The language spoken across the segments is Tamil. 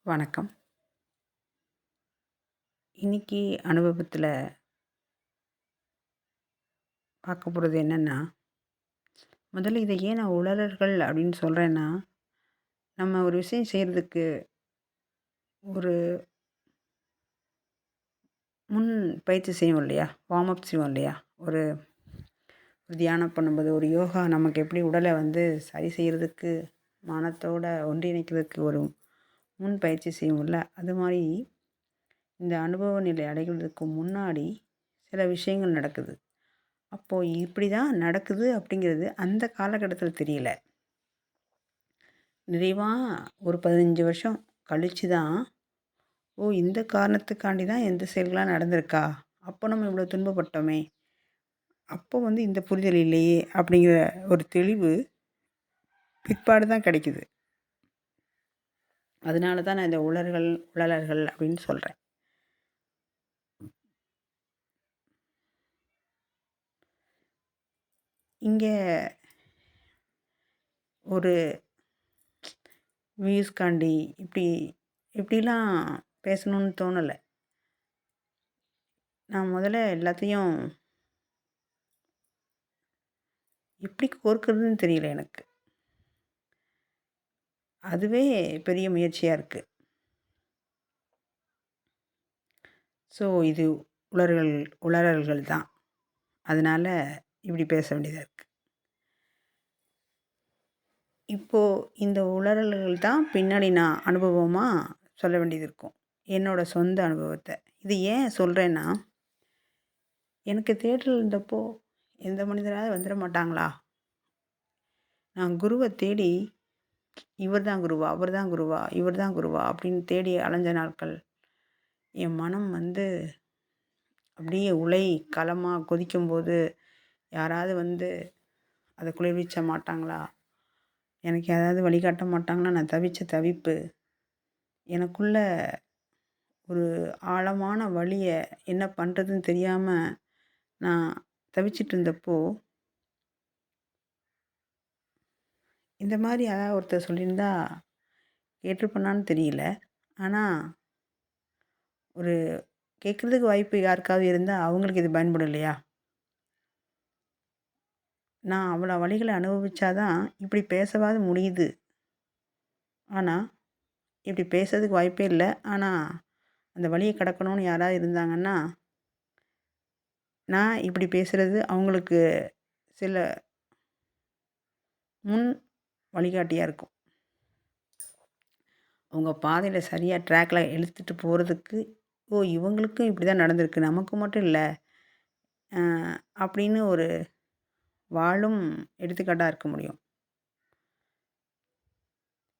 வணக்கம். இன்னைக்கு அனுபவத்தில பார்க்க போறது என்னன்னா, முதல்ல இத ஏன் நான் உளறல்கள் அப்படின்னு சொல்றேன்னா, நம்ம ஒரு விஷயம் செய்றதுக்கு ஒரு முன் பயிற்சி செய்வோம் இல்லையா? வார்ம் அப் செய்வோம் இல்லையா? ஒரு ஒரு தியானம் பண்ணும்போது, ஒரு யோகா நமக்கு எப்படி உடல வந்து சரி செய்றதுக்கு, மனத்தோட ஒன்றிணைக்கிறதுக்கு ஒரு முன் பயிற்சி செய்வோம்ல, அது மாரி இந்த அனுபவ நிலை அடைகிறதுக்கு முன்னாடி சில விஷயங்கள் நடக்குது. அப்போ இப்படிதான் நடக்குது அப்படிங்கிறது அந்த காலகட்டத்தில தெரியல. நிறைவா ஒரு 15 வருஷம் கழிச்சு தான், ஓ! இந்த காரணத்துக்காண்டி தான் இந்த செயல்கள்லாம் நடந்திருக்கா? அப்போ நம்ம இவ்வளோ துன்பப்பட்டோமே! அப்போ வந்து இந்த புரிதல் இல்லையே! அப்படிங்கிற ஒரு தெளிவு பிற்பாடு தான் கிடைக்குது. அதனால தான் நான் இந்த உளறல்கள் அப்படின்னு சொல்றேன். இங்க ஒரு வியூஸ்காண்டி இப்படி இப்படிலாம் பேசணும்னு தோணல. நான் முதல்ல எல்லாத்தையும் எப்படி கோர்க்கிறதுன்னு தெரியல எனக்கு. அதுவே பெரிய முயற்சியா இருக்கு. ஸோ இது உளறல் உளறல்கள் தான். அதனால இப்படி பேச வேண்டியதா இருக்கு. இப்போ இந்த உளறல்கள் தான் பின்னாடி நான் அனுபவமா சொல்ல வேண்டியது இருக்கும். என்னோட சொந்த அனுபவத்த. இது ஏன் சொல்றேன்னா, எனக்கு தேடல் இருந்தப்போ எந்த மனிதராவது வந்துர மாட்டாங்களா? நான் குருவ தேடி இவர் தான் குருவா? அவர் தான் குருவா? இவர் தான் குருவா? அப்படின்னு தேடி அலைஞ்ச நாட்கள். என் மனம் வந்து அப்படியே உலை களமா கொதிக்கும்போது, யாராவது வந்து அத குளிர்விச்ச மாட்டாங்களா? எனக்கு யாராவது வழிகாட்ட மாட்டாங்கன்னா, நான் தவிச்ச தவிப்பு. எனக்குள்ள ஒரு ஆழமான வலிய என்ன பண்றதுன்னு தெரியாம நான் தவிச்சிட்டு இருந்தப்போ, இந்த மாரி யாராவது ஒருத்தர் சொல்லியிருந்தா கேட்டுருப்பனான்னு தெரியல. ஆனா, ஒரு கேட்கறதுக்கு வாய்ப்பு யாருக்காவது இருந்தா, அவங்களுக்கு இது பயன்படும் இல்லையா? நான் அவ்வளோ வலிகள அனுபவிச்சா தான், இப்படி பேசவாது முடியுது. ஆனா, இப்படி பேசுறதுக்கு வாய்ப்பே இல்ல. ஆனா, அந்த வலிய கடக்கணும்னு யாராவது இருந்தாங்கன்னா, நான் இப்படி பேசுறது அவங்களுக்கு சில முன் வழிகாட்டியா இருக்கும். அவங்க பாதையில சரியா ட்ராக்ல இழுத்துட்டு போறதுக்கு, ஓ! இவங்களுக்கும் இப்படி தான் நடந்திருக்கு. நமக்கு மட்டும் இல்ல. அ அப்படின்னு ஒரு வாழும் எடுத்துக்காட்டா இருக்க முடியும்.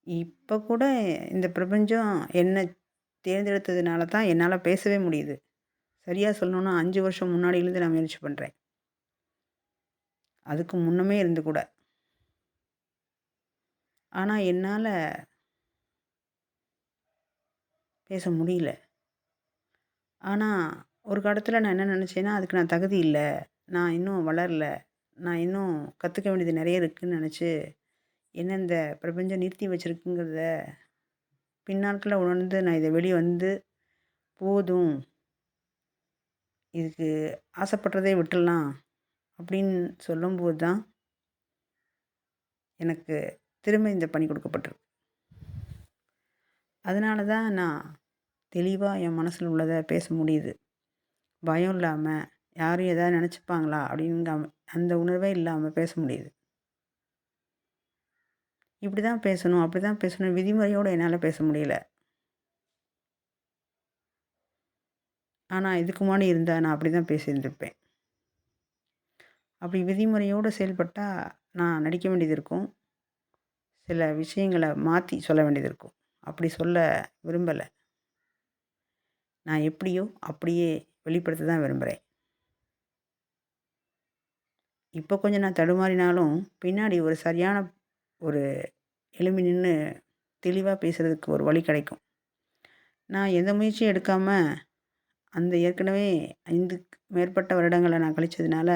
இப்ப கூட இந்த பிரபஞ்சம் என்ன தேர்ந்தெடுத்ததுனால தான் என்னால பேசவே முடியுது. சரியா சொல்லணும்னா 5 வருஷம் முன்னாடியிலேருந்து நான் முயற்சி பண்றேன். அதுக்கு முன்னமே இருந்து கூட. ஆனா என்னால பேச முடியல. ஆனா ஒரு கட்டத்தில நான் என்ன நெனச்சேன்னா, அதுக்கு நான் தகுதி இல்ல. நான் இன்னும் வளரல. நான் இன்னும் கத்துக்க வேண்டியது நெறைய இருக்குன்னு நெனச்சு என்ன இந்த பிரபஞ்சம் நிறுத்தி வச்சிருக்குங்கிறத பின்னாட்கள உணர்ந்து நான் இத வெளிய வந்து, போதும் இதுக்கு ஆசைப்படுறதே விட்டுறலாம் அப்படின்னு சொல்லும்போது தான், எனக்கு திரும்ப இந்த பணி கொடுக்கப்பட்டிருக்கு. அதனால தான் நான் தெளிவா என் மனசுல உள்ளத பேச முடியுது. பயம் இல்லாம, யாரும் ஏதாவது நெனச்சுப்பாங்களா அப்படிங்காம அந்த உணர்வே இல்லாம பேச முடியுது. இப்படி தான் பேசணும், அப்படி தான் பேசணும் விதிமுறையோட என்னால பேச முடியல. ஆனா இதுக்கு முன்னாடி இருந்தா நான் அப்படி தான் பேசியிருந்திருப்பேன். அப்படி விதிமுறையோடு செயல்பட்டா, நான் நடிக்க வேண்டியது இருக்கும். சில விஷயங்கள மாத்தி சொல்ல வேண்டியது இருக்கும். அப்படி சொல்ல விரும்பல. நான் எப்படியோ அப்படியே வெளிப்படுத்த தான் விரும்புறேன். இப்போ கொஞ்சம் நான் தடுமாறினாலும், பின்னாடி ஒரு சரியான ஒரு எழும்பி நின்னு தெளிவா பேசுறதுக்கு ஒரு வழி கிடைக்கும். நான் எந்த முயற்சியும் எடுக்காம, அந்த ஏற்கனவே 5க்கு மேற்பட்ட வருடங்கள நான் கழிச்சதுனால,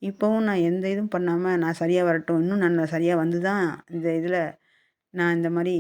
இப்பவும் நான் எந்த இதுவும் பண்ணாம, நான் சரியா வரட்டும், இன்னும் நான் சரியா வந்து தான் இந்த இதில நான் இந்த மாரி